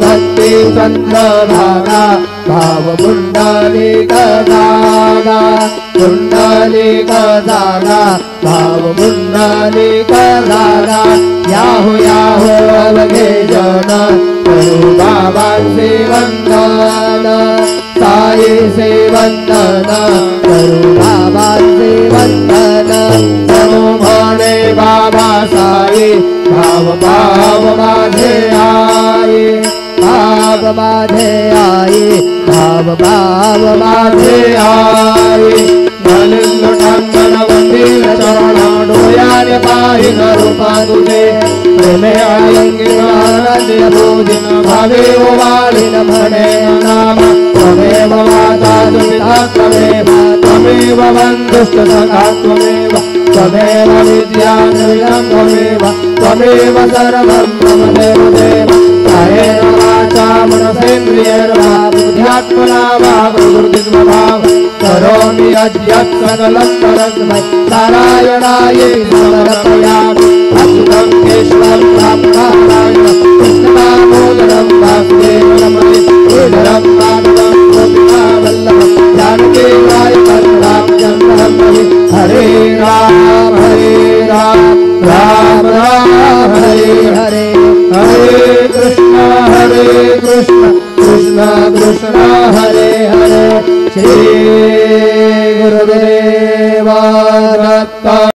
भक्ति चंद्रभागा भाव कुंडलिक दागा कुंडलिक दागा भाव कुंडलिक दागा याहो याहो अवघे जन करू बाबांचे वंदन साई से वंदन करू बाबांचे वंदन नमो म्हणे बाबा साई भाव भाव माझे आई भाव माझे आई भाव भाव माझे आई नलिंगटांगण वंदील चरण डोळ्याने पाहिन रूपा तुझे प्रेमे आलिंगित भोजन भावे ओवाळीन म्हणे नाम त्वमेव माता पिता त्वमेव त्वमेव बन्धुश्च सखा त्वमेव त्वमेव विद्यानिलयं त्वमेव त्वमेव सर्वं मम देवदेव कायेन वाचा मनसेन्द्रियैर्वा बुद्ध्यात्मना वा प्रकृतिस्वभाव करोमि अद्य सकलं परस्मै नारायणायै समर्पयामि अच्युतं केशवं रामनारायणं कृष्णदामोदरं वासुदेवं श्रीधरं माधवं गोपिकावल्लभं जानकीराय रामचन्द्रं हरे राम राम राम हरे हरे हरे कृष्ण कृष्ण कृष्ण हरे हरे श्री गुरुदेव